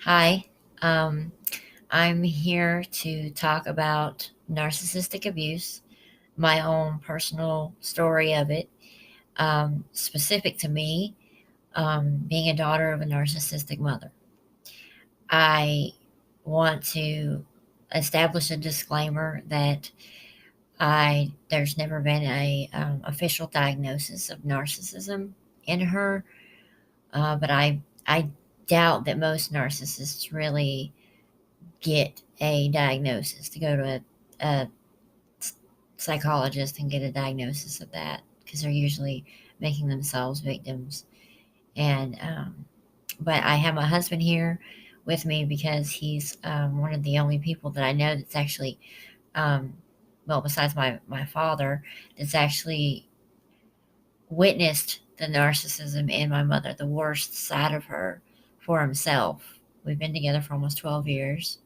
Hi, um, I'm here to talk about narcissistic abuse, my own personal story of it, specific to me, being a daughter of a narcissistic mother. I want to establish a disclaimer that there's never been a official diagnosis of narcissism in her, but I doubt that most narcissists really get a diagnosis, to go to a psychologist and get a diagnosis of that, because they're usually making themselves victims. And but I have my husband here with me because he's one of the only people that I know that's actually, um, well, besides my father, that's actually witnessed the narcissism in my mother, the worst side of her, for himself. We've been together for almost 12 years,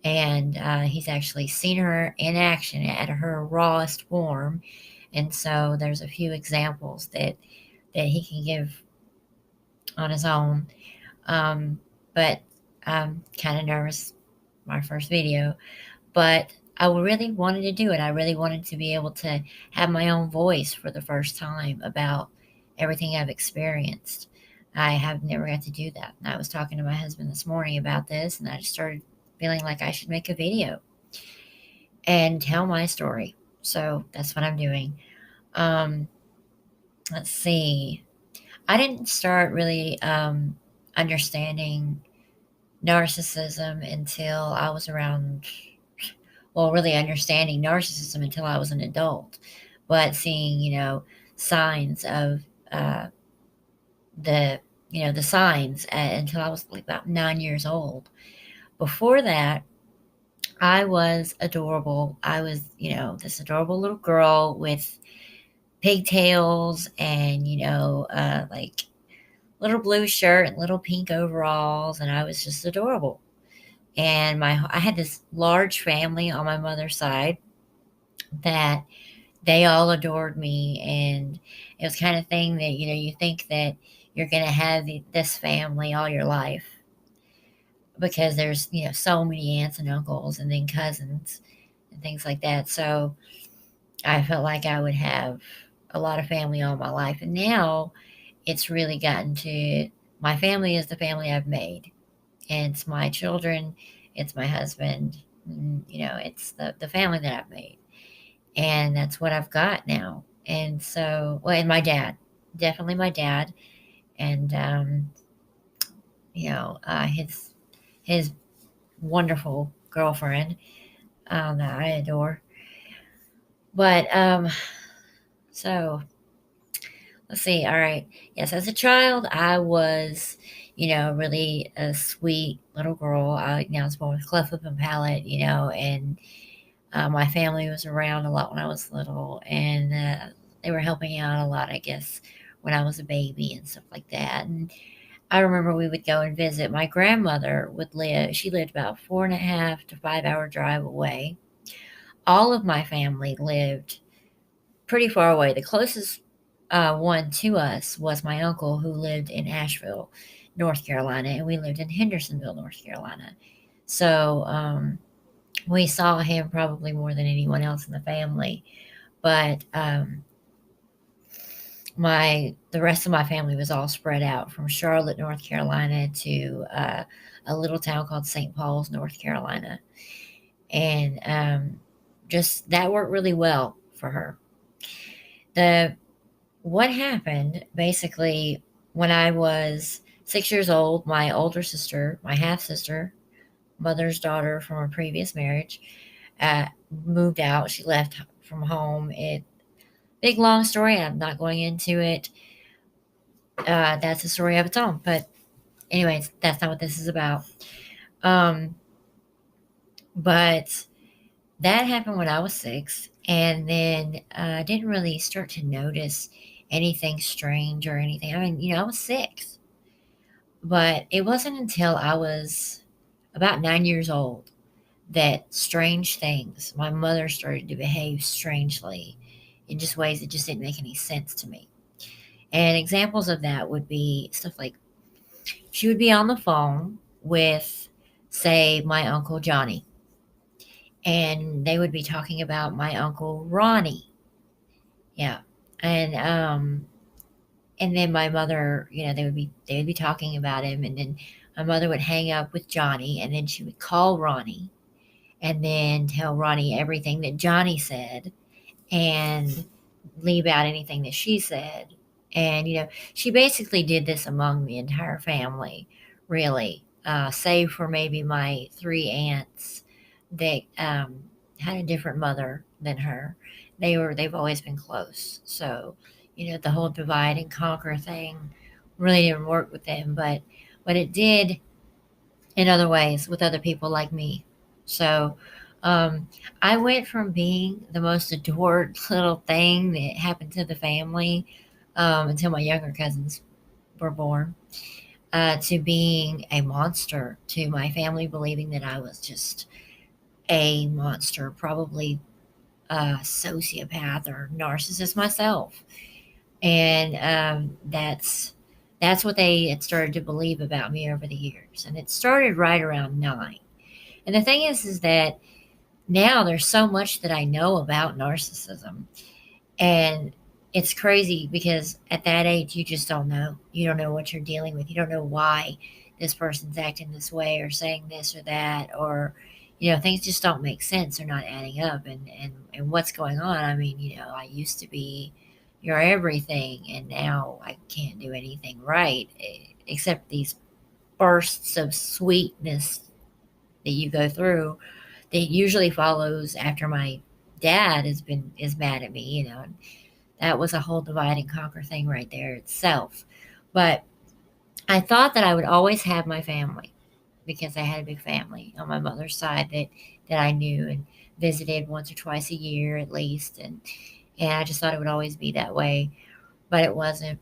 and he's actually seen her in action at her rawest form. And so there's a few examples that he can give on his own. But I'm kind of nervous, my first video, but I really wanted to do it. I really wanted to be able to have my own voice for the first time about everything I've experienced. I have never got to do that. And I was talking to my husband this morning about this, and I just started feeling like I should make a video and tell my story. So that's what I'm doing. Um, let's see. I didn't start really understanding narcissism until I was around, well, really understanding narcissism until I was an adult, but seeing, signs of the, the signs until I was like about 9 years old. Before that, I was adorable. I was, this adorable little girl with pigtails and, like little blue shirt and little pink overalls, and I was just adorable. And I had this large family on my mother's side that they all adored me, and it was kind of thing that you think that you're going to have this family all your life, because there's so many aunts and uncles and then cousins and things like that. So I felt like I would have a lot of family all my life. And now it's really gotten to, my family is the family I've made. And it's my children, it's my husband, it's the family that I've made. And that's what I've got now. And so, well, and my dad, definitely my dad. And, his wonderful girlfriend, that I adore. But, so let's see. All right. Yes, as a child, I was, really a sweet little girl. I was born with cleft lip and palate, and my family was around a lot when I was little, and they were helping out a lot, I guess, when I was a baby and stuff like that. And I remember we would go and visit. My grandmother she lived about 4.5 to 5 hour drive away. All of my family lived pretty far away. The closest one to us was my uncle, who lived in Asheville, North Carolina, and we lived in Hendersonville, North Carolina. So we saw him probably more than anyone else in the family. But the rest of my family was all spread out from Charlotte, North Carolina, to a little town called St. Paul's, North Carolina, and just that worked really well for her. The What happened basically, when I was 6 years old, my older sister, my half sister, mother's daughter from a previous marriage, uh, moved out. She left from home. Big long story. I'm not going into it. That's a story of its own. But anyways, that's not what this is about. Um, but that happened when I was 6, and then I didn't really start to notice anything strange or anything. I mean, I was 6, but it wasn't until I was about 9 years old that strange things, my mother started to behave strangely in just ways that just didn't make any sense to me. And examples of that would be stuff like, she would be on the phone with, say, my Uncle Johnny, and they would be talking about my Uncle Ronnie. Yeah. And and then my mother, they would be talking about him, and then my mother would hang up with Johnny, and then she would call Ronnie and then tell Ronnie everything that Johnny said and leave out anything that she said. And, she basically did this among the entire family, really, save for maybe my three aunts that had a different mother than her. They've always been close. So, the whole divide and conquer thing really didn't work with them, but it did in other ways with other people like me. So um, I went from being the most adored little thing that happened to the family until my younger cousins were born, to being a monster, to my family believing that I was just a monster, probably a sociopath or narcissist myself. And that's what they had started to believe about me over the years. And it started right around 9. And the thing is that now there's so much that I know about narcissism. And it's crazy because at that age, you just don't know. You don't know what you're dealing with. You don't know why this person's acting this way or saying this or that, or, things just don't make sense. They're not adding up. And what's going on? I mean, I used to be your everything, and now I can't do anything right, except these bursts of sweetness that you go through that usually follows after my dad is mad at me, and that was a whole divide and conquer thing right there itself. But I thought that I would always have my family because I had a big family on my mother's side that I knew and visited once or twice a year at least, and I just thought it would always be that way, but it wasn't.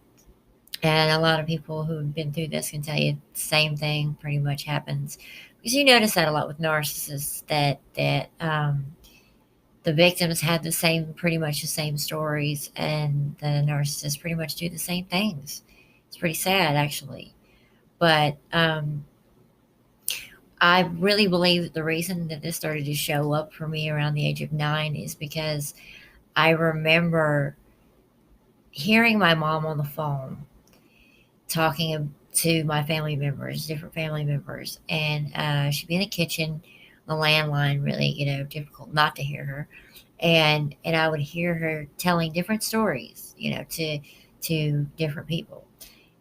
And a lot of people who've been through this can tell you the same thing pretty much happens. Because you notice that a lot with narcissists, that the victims had pretty much the same stories, and the narcissists pretty much do the same things. It's pretty sad, actually. But I really believe that the reason that this started to show up for me around the age of 9 is because I remember hearing my mom on the phone talking to my family members, different family members, and she'd be in the kitchen, the landline, really, difficult not to hear her, and I would hear her telling different stories, to different people,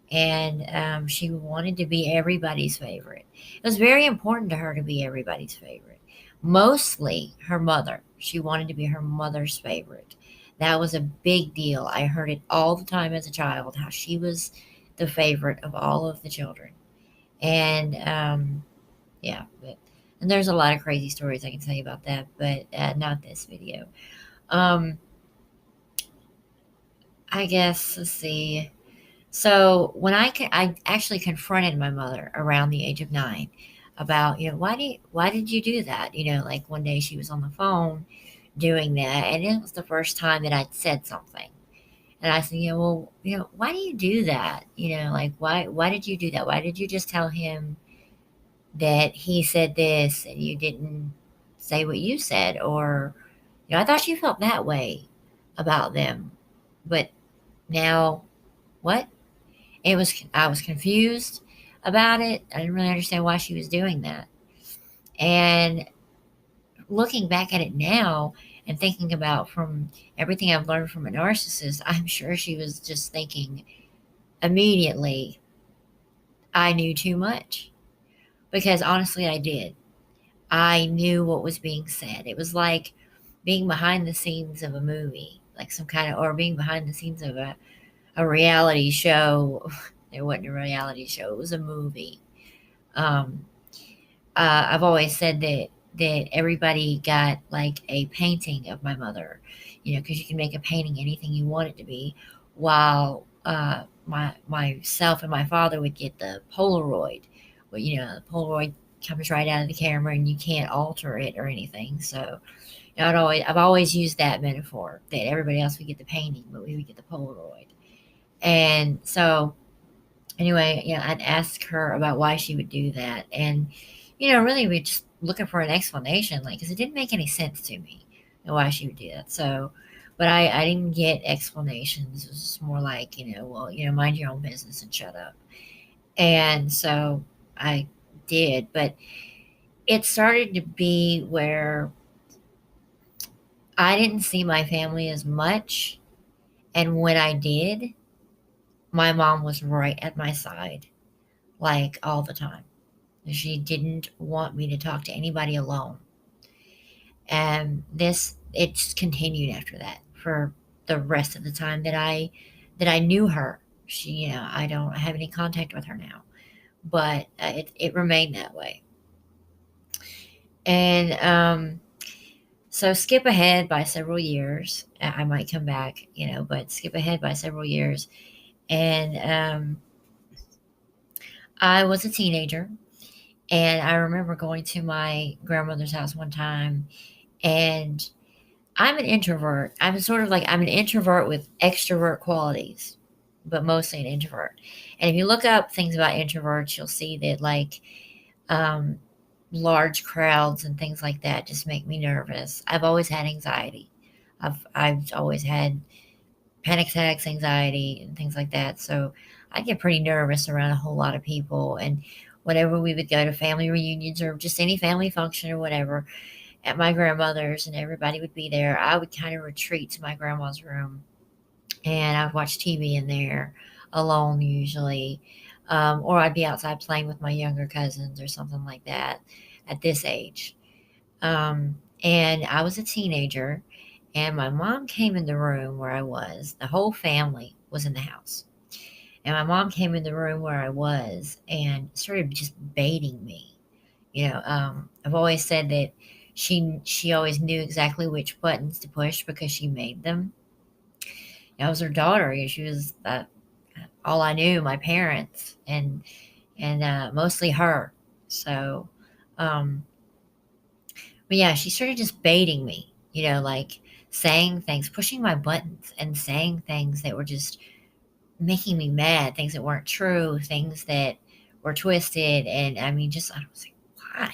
and she wanted to be everybody's favorite. It was very important to her to be everybody's favorite. Mostly her mother. She wanted to be her mother's favorite. That was a big deal. I heard it all the time as a child, how she was the favorite of all of the children. And yeah, and there's a lot of crazy stories I can tell you about that, but not this video. Um, I guess, let's see. So when I actually confronted my mother around the age of 9 about, why did you do that? Like one day she was on the phone doing that, and it was the first time that I'd said something. And I said, well, why do you do that? Like why did you do that? Why did you just tell him that he said this and you didn't say what you said? Or, I thought you felt that way about them. But now what? I was confused about it. I didn't really understand why she was doing that. And looking back at it now and thinking about from everything I've learned from a narcissist, I'm sure she was just thinking immediately, I knew too much. Because honestly, I did. I knew what was being said. It was like being behind the scenes of a movie, like some kind of, or being behind the scenes of a reality show. It wasn't a reality show, it was a movie. Um, I've always said that everybody got like a painting of my mother, because you can make a painting anything you want it to be, while myself and my father would get the Polaroid. Well, the Polaroid comes right out of the camera and you can't alter it or anything. So I've always used that metaphor that everybody else would get the painting, but we would get the Polaroid. And so Anyway, I'd ask her about why she would do that, and really we just looking for an explanation, like, because it didn't make any sense to me and why she would do that. So, but I didn't get explanations. It was just more like, well, mind your own business and shut up. And so I did, but it started to be where I didn't see my family as much, and when I did, my mom was right at my side, like all the time. She didn't want me to talk to anybody alone. And it just continued after that for the rest of the time that I knew her. I don't have any contact with her now, but it remained that way. And so skip ahead by several years. I might come back, but skip ahead by several years. And I was a teenager, and I remember going to my grandmother's house one time, and I'm an introvert. I'm an introvert with extrovert qualities, but mostly an introvert. And if you look up things about introverts, you'll see that, like, um, large crowds and things like that just make me nervous. I've always had anxiety. I've always had panic attacks, anxiety, and things like that. So I get pretty nervous around a whole lot of people. And whenever we would go to family reunions or just any family function or whatever, at my grandmother's and everybody would be there, I would kind of retreat to my grandma's room, and I'd watch TV in there alone usually. Or I'd be outside playing with my younger cousins or something like that at this age. And I was a teenager, and my mom came in the room where I was. The whole family was in the house. And my mom came in the room where I was and started just baiting me. I've always said that she always knew exactly which buttons to push because she made them. I was her daughter. She was all I knew. My parents and mostly her. So, um, but yeah, she started just baiting me. Like saying things, pushing my buttons, and saying things that were just making me mad. Things that weren't true. Things that were twisted. And I mean, I was like, why?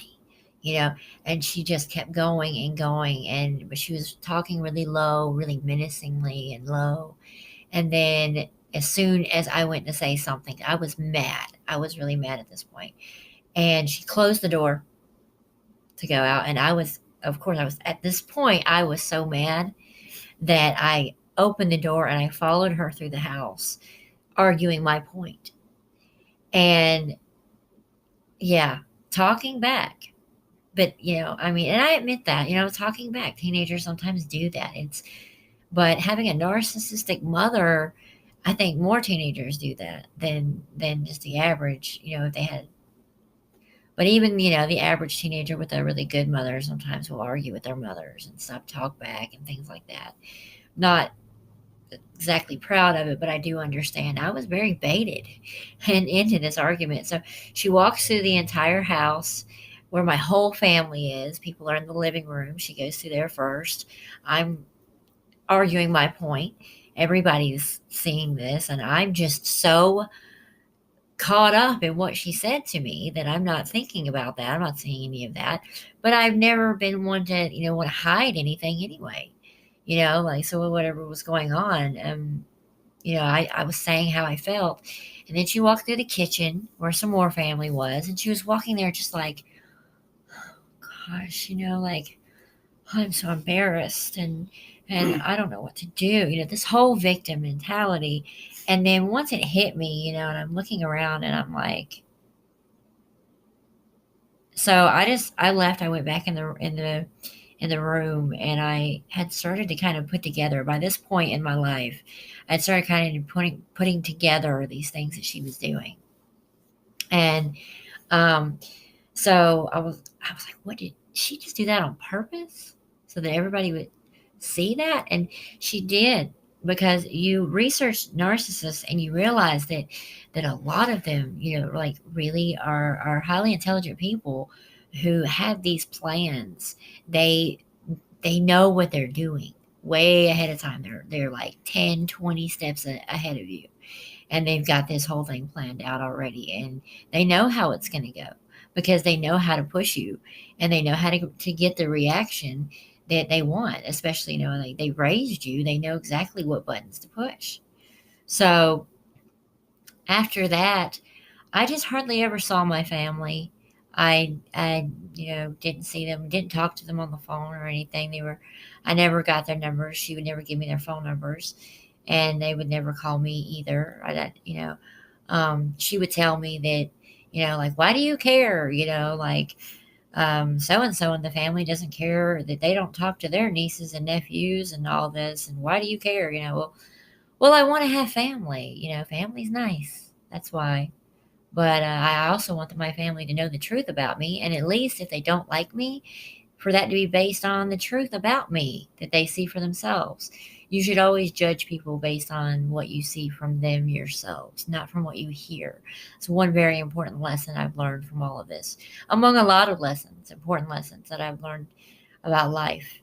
you know, and she just kept going and going, and but she was talking really low, really menacingly and low. And then as soon as I went to say something, I was mad. I was really mad at this point. And she closed the door to go out, and of course, I was at this point, I was so mad that I opened the door and I followed her through the house, arguing my point. And yeah, talking back. But, I mean, and I admit that, talking back, teenagers sometimes do that. But having a narcissistic mother, I think more teenagers do that than just the average, if they had. But even, the average teenager with a really good mother sometimes will argue with their mothers and stuff, talk back and things like that. Not exactly proud of it, but I do understand. I was very baited and into this argument. So she walks through the entire house where my whole family is. People are in the living room. She goes through there first. I'm arguing my point. Everybody's seeing this, and I'm just so caught up in what she said to me that I'm not thinking about that. I'm not seeing any of that. But I've never been one to, want to hide anything anyway. Like, so whatever was going on, I was saying how I felt. And then she walked through the kitchen where some more family was, and she was walking there just like, gosh, like, I'm so embarrassed, and I don't know what to do. This whole victim mentality. And then once it hit me, and I'm looking around and I'm like, so I left. I went back in the room, and I had started to kind of put together. By this point in my life, I'd started kind of putting together these things that she was doing. And um, so I was like, what, did she just do that on purpose so that everybody would see that? And she did, because you research narcissists and you realize that a lot of them, like, really are highly intelligent people who have these plans. They know what they're doing way ahead of time. They're like 10, 20 steps ahead of you. and they've got this whole thing planned out already, and they know how it's going to go because they know how to push you, and they know how to get the reaction that they want, especially, they raised you, they know exactly what buttons to push. So after that, I just hardly ever saw my family. I didn't see them, didn't talk to them on the phone or anything. I never got their numbers. She would never give me their phone numbers, and they would never call me either. She would tell me that, like, why do you care? Like, so and so in the family doesn't care that they don't talk to their nieces and nephews and all this, and why do you care? Well, I want to have family. Family's nice. That's why. But I also want my family to know the truth about me, and at least if they don't like me, for that to be based on the truth about me that they see for themselves. You should always judge people based on what you see from them yourselves, not from what you hear. It's one very important lesson I've learned from all of this, among a lot of lessons, important lessons that I've learned about life.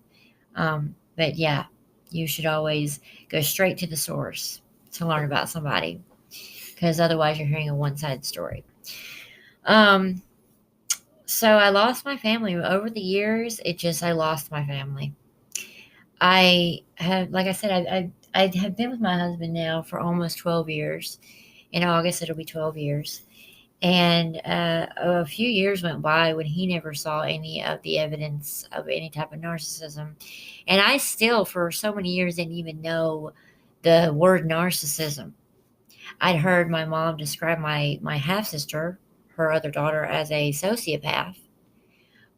But yeah, you should always go straight to the source to learn about somebody, because otherwise you're hearing a one-sided story. Um, so I lost my family over the years. I lost my family. I have, like I said, I have been with my husband now for almost 12 years. In August, it'll be 12 years. And a few years went by when he never saw any of the evidence of any type of narcissism. And I still, for so many years, didn't even know the word narcissism. I'd heard my mom describe my half sister, her other daughter, as a sociopath,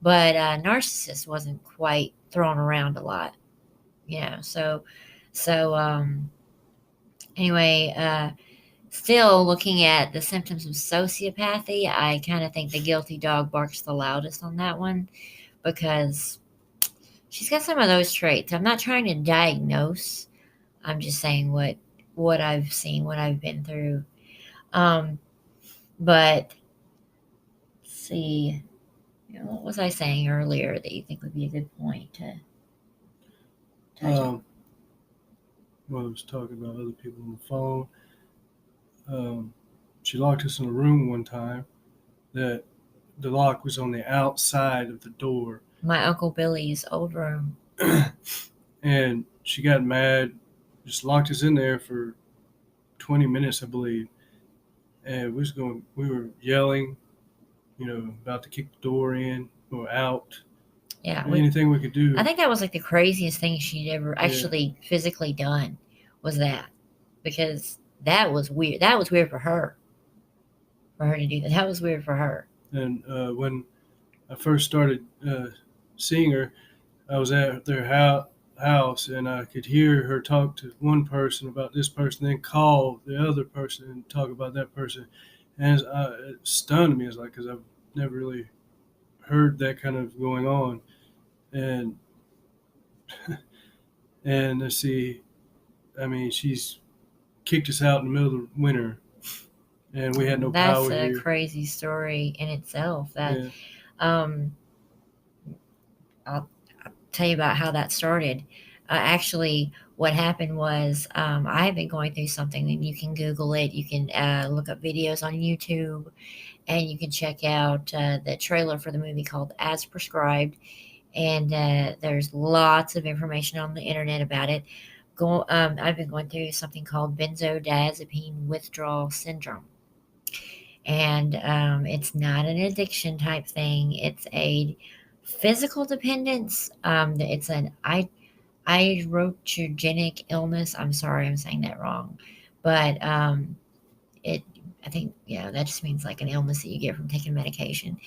but narcissist wasn't quite thrown around a lot. So anyway, still looking at the symptoms of sociopathy, I kind of think the guilty dog barks the loudest on that one, because she's got some of those traits. I'm not trying to diagnose. I'm just saying what I've seen, what I've been through. Um, but let's see, what was I saying earlier that you think would be a good point to touch on? Well, I was talking about other people on the phone. She locked us in a room one time that the lock was on the outside of the door. My Uncle Billy's old room. And she got mad, just locked us in there for 20 minutes, I believe. And we were yelling, about to kick the door in or out. Yeah, Anything we could do. I think that was like the craziest thing she'd ever actually physically done, was that, because that was weird. That was weird for her to do that. That was weird for her. And when I first started seeing her, I was at their house, and I could hear her talk to one person about this person, then call the other person and talk about that person. And it stunned me. It's like, because I've never really heard that kind of going on. And and let's see, I mean, she's kicked us out in the middle of the winter, and we had no power here. That's a crazy story in itself. Yeah. Um, I'll tell you about how that started. Actually, what happened was, I have been going through something, and you can Google it. You can look up videos on YouTube, and you can check out the trailer for the movie called As Prescribed. And there's lots of information on the internet about it. I've been going through something called benzodiazepine withdrawal syndrome. And it's not an addiction type thing, it's a physical dependence. It's an iatrogenic illness. I'm sorry, I'm saying that wrong. But it, I think, that just means like an illness that you get from taking medication,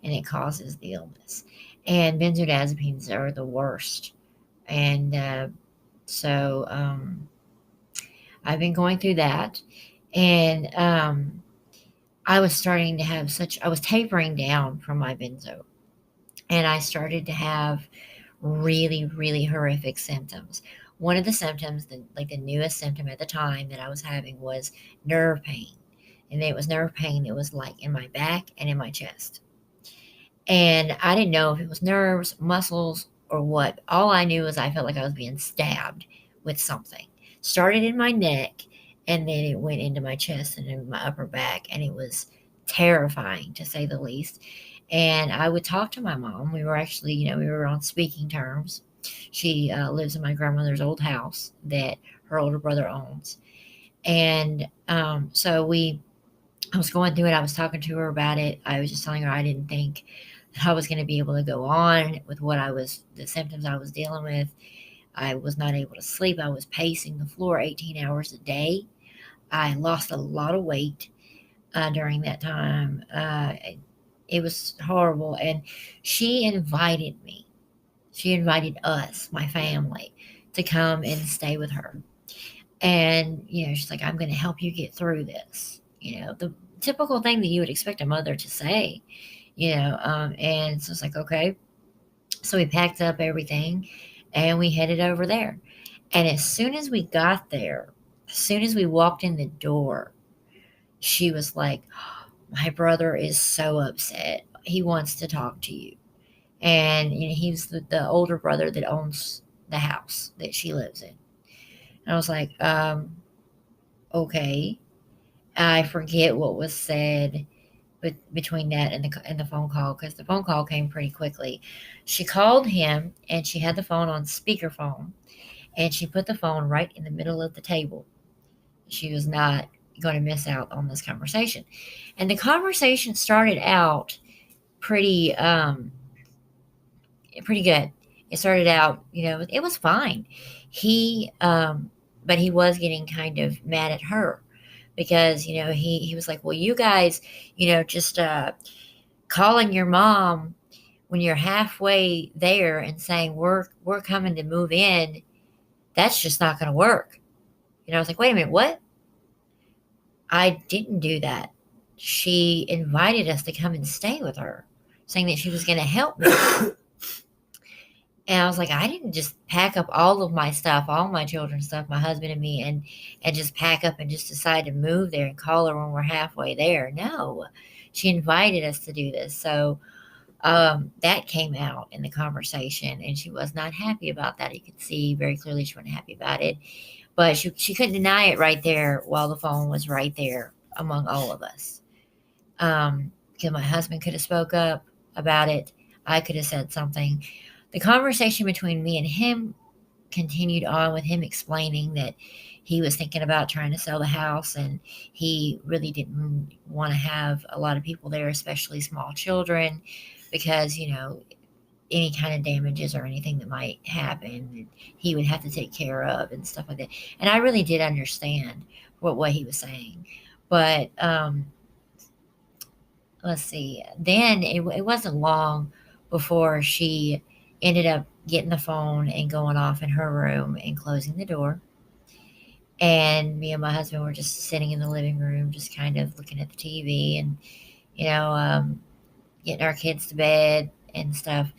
and it causes the illness. And benzodiazepines are the worst. And so I've been going through that, and I was starting to have I was tapering down from my benzo, and I started to have really, really horrific symptoms. One of the symptoms, like the newest symptom at the time that I was having, was nerve pain. And it was nerve pain that was like in my back and in my chest. And I didn't know if it was nerves, muscles, or what. All I knew was I felt like I was being stabbed with something. Started in my neck and then it went into my chest and in my upper back, and it was terrifying to say the least. And I would talk to my mom. We were actually, we were on speaking terms. She lives in my grandmother's old house that her older brother owns. And I was going through it. I was talking to her about it. I was just telling her I didn't think that I was going to be able to go on with the symptoms I was dealing with. I was not able to sleep. I was pacing the floor 18 hours a day. I lost a lot of weight during that time. It was horrible. And she invited me, she invited us, my family, to come and stay with her. And, she's like, I'm going to help you get through this. The typical thing that you would expect a mother to say, and so it's like, okay. So we packed up everything and we headed over there. And as soon as we got there, as soon as we walked in the door, she was like, my brother is so upset. He wants to talk to you. And he's the older brother that owns the house that she lives in. And I was like, okay. I forget what was said between that and the phone call, because the phone call came pretty quickly. She called him and she had the phone on speakerphone, and she put the phone right in the middle of the table. She was not going to miss out on this conversation. And the conversation started out pretty pretty good. It started out, it was fine. He but he was getting kind of mad at her because, he was like, "Well, you guys, just calling your mom when you're halfway there and saying we're coming to move in, that's just not going to work." I was like, "Wait a minute, what?" I didn't do that. She invited us to come and stay with her, saying that she was going to help me. And I was like, I didn't just pack up all of my stuff, all my children's stuff, my husband and me, and just pack up and just decide to move there and call her when we're halfway there. No, she invited us to do this. So that came out in the conversation, and she was not happy about that. You could see very clearly she wasn't happy about it, but she couldn't deny it right there while the phone was right there among all of us. Because my husband could have spoke up about it. I could have said something. The conversation between me and him continued on with him explaining that he was thinking about trying to sell the house, and he really didn't want to have a lot of people there, especially small children, because, any kind of damages or anything that might happen, he would have to take care of and stuff like that. And I really did understand what he was saying. But let's see. Then it wasn't long before she ended up getting the phone and going off in her room and closing the door. And me and my husband were just sitting in the living room, just kind of looking at the TV and, you know, um, getting our kids to bed and stuff.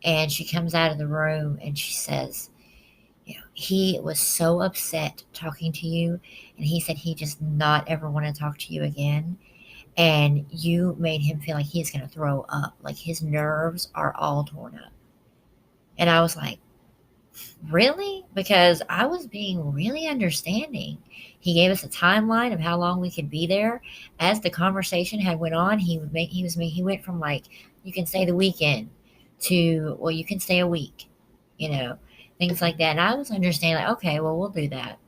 And she comes out of the room and she says, he was so upset talking to you. And he said he just not ever want to talk to you again. And you made him feel like he's going to throw up, like his nerves are all torn up. And I was like, really? Because I was being really understanding. He gave us a timeline of how long we could be there. As the conversation had went on, he went from like, you can stay the weekend to, well, you can stay a week, you know, things like that. And I was understanding, like, okay, well, we'll do that.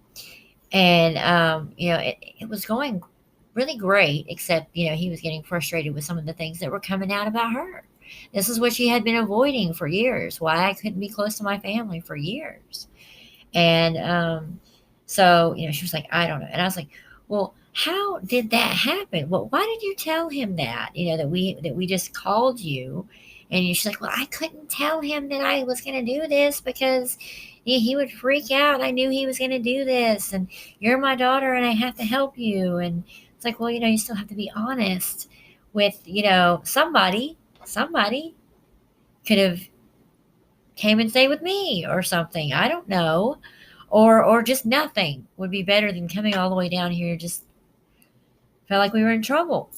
And it was going really great, except, he was getting frustrated with some of the things that were coming out about her. This is what she had been avoiding for years, why I couldn't be close to my family for years. And so, she was like, I don't know. And I was like, well, how did that happen? Well, why did you tell him that? That we just called you. And she's like, well, I couldn't tell him that I was going to do this because he would freak out. I knew he was going to do this, and you're my daughter, and I have to help you. And it's like, well, you still have to be honest with, somebody. Somebody could have came and stayed with me or something. I don't know. Or just nothing would be better than coming all the way down here. Just felt like we were in trouble.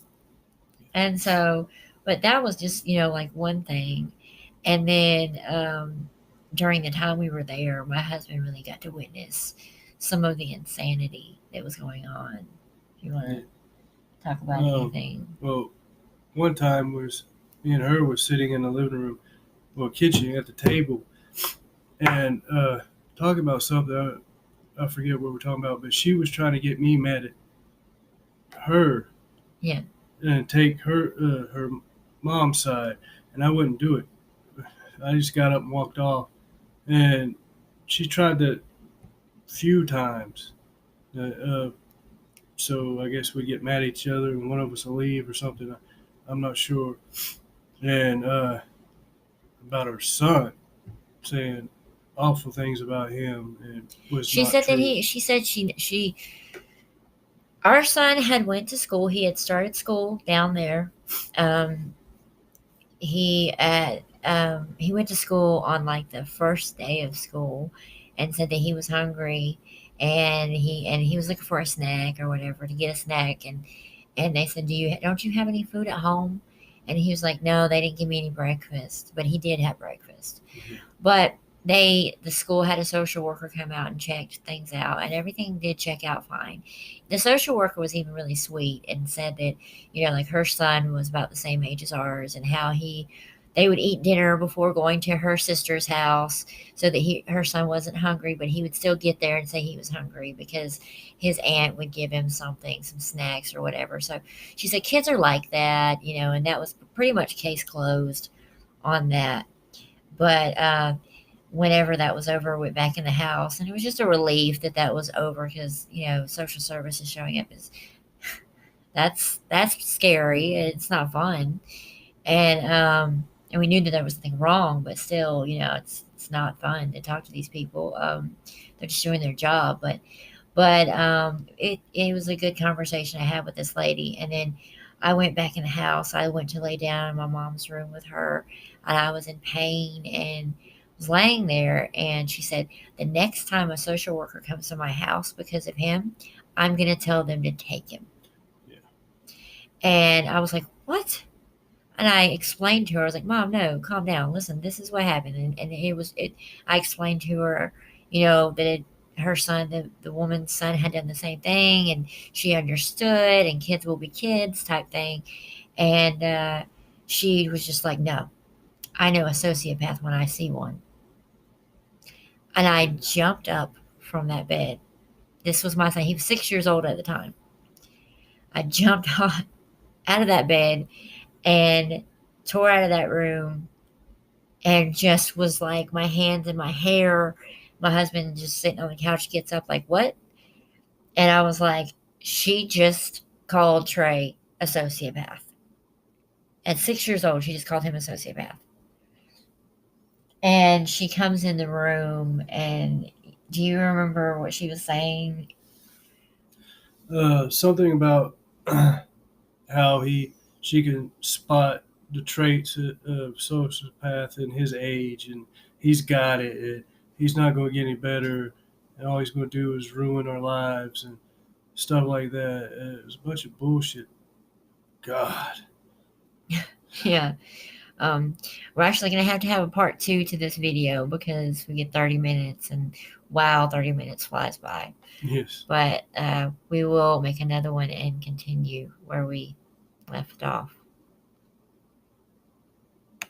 And so, but that was just, like one thing. And then during the time we were there, my husband really got to witness some of the insanity that was going on. If you want Yeah. to talk about Um, anything. well, one time was me and her was sitting in the living room, well, kitchen at the table, and talking about something. I forget what we're talking about, but she was trying to get me mad at her Yeah. and take her mom's side, and I wouldn't do it. I just got up and walked off, and she tried that few times. Uh, so I guess we get mad at each other, and one of us will leave or something. I'm not sure. And about her son, saying awful things about him, and was She not said that true. she said she our son had went to school. He had started school down there. Um, he went to school on like the first day of school, and said that he was hungry, and he was looking for a snack or whatever to get a snack, and they said, don't you have any food at home? And he was like, no, they didn't give me any breakfast, but he did have breakfast. Mhm. But the school had a social worker come out and checked things out, and everything did check out fine. The social worker was even really sweet and said that, like her son was about the same age as ours, and how they would eat dinner before going to her sister's house, so that her son wasn't hungry, but he would still get there and say he was hungry because his aunt would give him something, some snacks or whatever. So she said kids are like that, and that was pretty much case closed on that. But whenever that was over, we went back in the house, and it was just a relief that that was over, because social services showing up is that's scary. It's not fun, and we knew that there was something wrong, but still, it's not fun to talk to these people. They're just doing their job, but it was a good conversation I had with this lady, and then I went back in the house. I went to lay down in my mom's room with her, and I was in pain and was laying there. And she said, "The next time a social worker comes to my house because of him, I'm going to tell them to take him." Yeah. And I was like, "What?" And I explained to her, I was like, "Mom, no, calm down. Listen, this is what happened." And I explained to her, that her son, the woman's son, had done the same thing, and she understood, and kids will be kids type thing. And she was just like, "No, I know a sociopath when I see one." And I jumped up from that bed. This was my son. He was 6 years old at the time. I jumped out of that bed and tore out of that room, and just was like, my hands in my hair. My husband just sitting on the couch gets up like, "What?" And I was like, she just called Trey a sociopath. At 6 years old, she just called him a sociopath. And she comes in the room, and do you remember what she was saying? Something about how she can spot the traits of sociopath in his age, and he's got it. He's not going to get any better, and all he's going to do is ruin our lives and stuff like that. It was a bunch of bullshit. God. Yeah. Um, we're actually going to have a part two to this video, because we get 30 minutes, and wow, 30 minutes flies by. Yes. But we will make another one and continue where we left off.